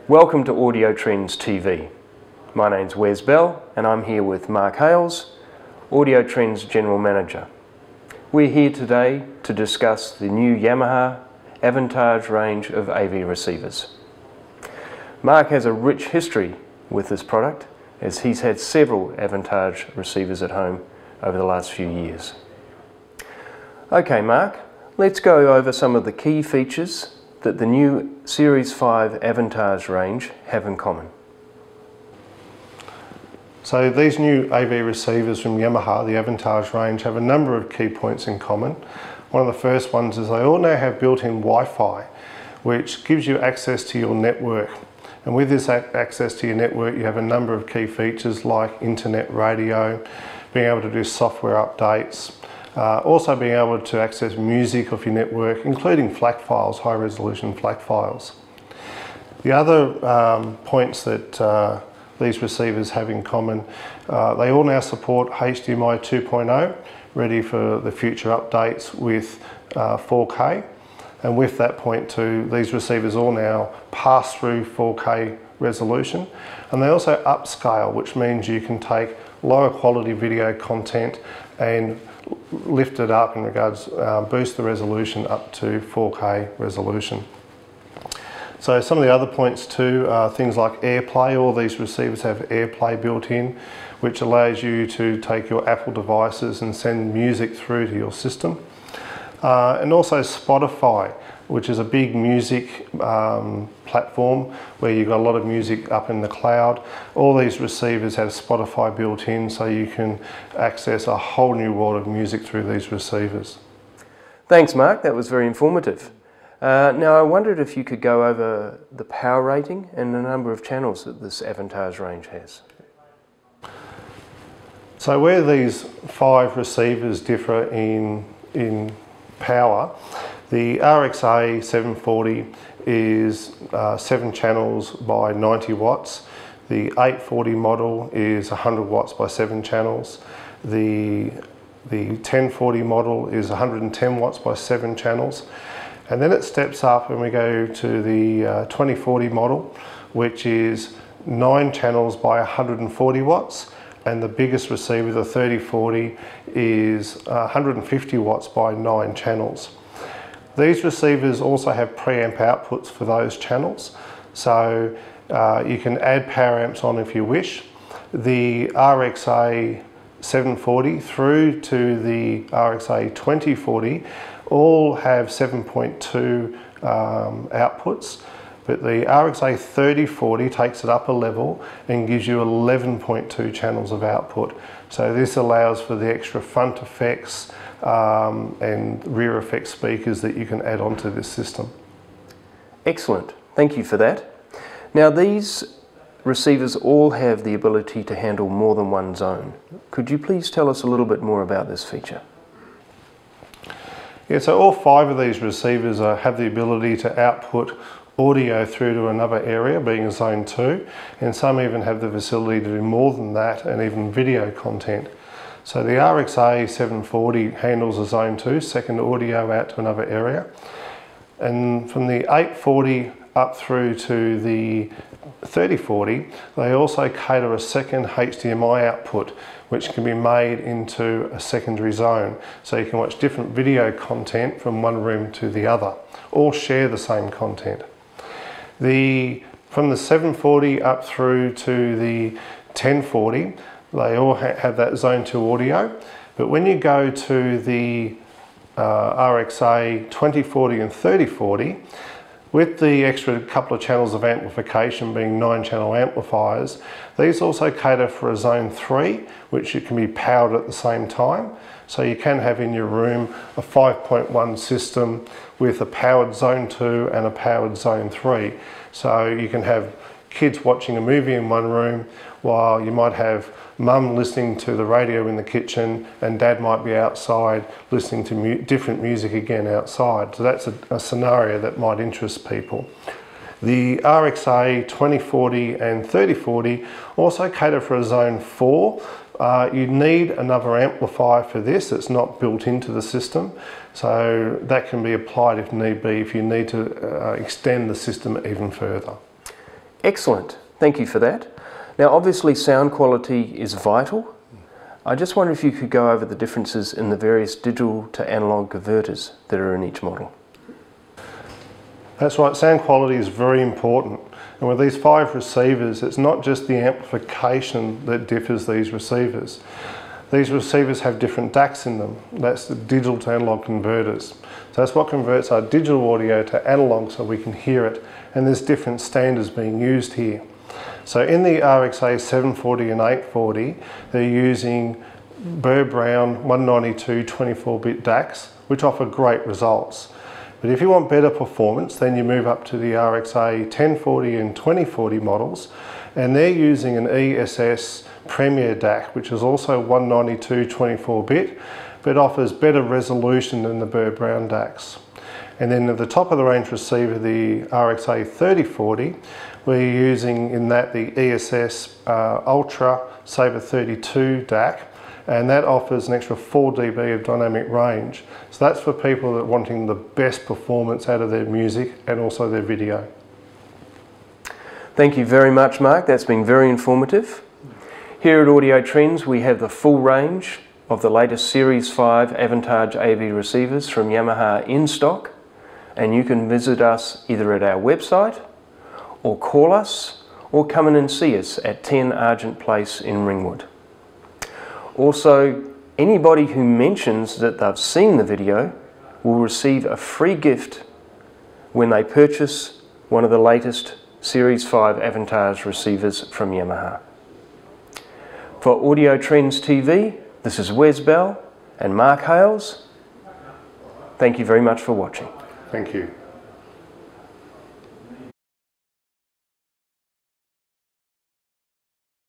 Welcome to Audio Trends TV. My name's Wes Bell and I'm here with Mark Hales, Audio Trends General Manager. We're here today to discuss the new Yamaha Aventage range of AV receivers. Mark has a rich history with this product as he's had several Aventage receivers at home over the last few years. Okay Mark, let's go over some of the key features that the new Series 5 Aventage range have in common. So these new AV receivers from Yamaha, the Aventage range, have a number of key points in common. One of the first ones is they all now have built-in Wi-Fi, which gives you access to your network. And with this access to your network, you have a number of key features like internet radio, being able to do software updates, also being able to access music off your network, including FLAC files, high resolution FLAC files. The other points that these receivers have in common, they all now support HDMI 2.0, ready for the future updates with 4K. And with that point too, these receivers all now pass through 4K resolution. And they also upscale, which means you can take lower quality video content and lift it up in regards, boost the resolution up to 4K resolution. So some of the other points too are things like AirPlay. All these receivers have AirPlay built in, which allows you to take your Apple devices and send music through to your system. And also Spotify, which is a big music platform where you've got a lot of music up in the cloud. All these receivers have Spotify built in, so you can access a whole new world of music through these receivers. Thanks Mark, that was very informative. Now I wondered if you could go over the power rating and the number of channels that this Aventage range has. So where these 5 receivers differ in power, the RXA 740 is 7 channels by 90 watts. The 840 model is 100 watts by 7 channels. The 1040 model is 110 watts by 7 channels. And then it steps up and we go to the 2040 model, which is 9 channels by 140 watts. And the biggest receiver, the 3040, is 150 watts by 9 channels. These receivers also have preamp outputs for those channels, so you can add power amps on if you wish. The RXA 740 through to the RXA 2040 all have 7.2 outputs, but the RXA 3040 takes it up a level and gives you 11.2 channels of output. So this allows for the extra front effects and rear effect speakers that you can add onto this system. Excellent, thank you for that. Now these receivers all have the ability to handle more than one zone. Could you please tell us a little bit more about this feature? Yeah, so all 5 of these receivers have the ability to output audio through to another area, being zone 2, and some even have the facility to do more than that and even video content. So the RXA 740 handles a zone 2, second audio out to another area. And from the 840 up through to the 3040, they also cater a second HDMI output, which can be made into a secondary zone. So you can watch different video content from one room to the other, all share the same content. From the 740 up through to the 1040, they all have that zone 2 audio, but when you go to the RXA 2040 and 3040, with the extra couple of channels of amplification being 9-channel amplifiers, these also cater for a zone 3, which can be powered at the same time. So you can have in your room a 5.1 system with a powered zone 2 and a powered zone 3. So you can have kids watching a movie in one room while you might have mum listening to the radio in the kitchen and dad might be outside listening to different music again outside. So that's a scenario that might interest people. The RXA 2040 and 3040 also cater for a zone 4. You need another amplifier for this. It's not built into the system, so that can be applied if need be, if you need to extend the system even further. Excellent, thank you for that. Now obviously sound quality is vital. I just wonder if you could go over the differences in the various digital to analog converters that are in each model. That's right, sound quality is very important. And with these 5 receivers, it's not just the amplification that differs these receivers. These receivers have different DACs in them. That's the digital to analog converters. So that's what converts our digital audio to analog so we can hear it. And there's different standards being used here. So in the RXA 740 and 840, they're using Burr Brown 192 24-bit DACs, which offer great results. But if you want better performance, then you move up to the RXA 1040 and 2040 models, and they're using an ESS Premier DAC, which is also 192 24-bit, but offers better resolution than the Burr Brown DACs. And then at the top of the range receiver, the RXA 3040, we're using in that the ESS Ultra Sabre 32 DAC, and that offers an extra 4 dB of dynamic range. So that's for people that are wanting the best performance out of their music and also their video. Thank you very much, Mark. That's been very informative. Here at Audio Trends we have the full range of the latest Series 5 Aventage AV receivers from Yamaha in stock, and you can visit us either at our website or call us or come in and see us at 10 Argent Place in Ringwood. Also, anybody who mentions that they've seen the video will receive a free gift when they purchase one of the latest Series 5 Aventage receivers from Yamaha. For Audio Trends TV, this is Wes Bell and Mark Hales. Thank you very much for watching. Thank you.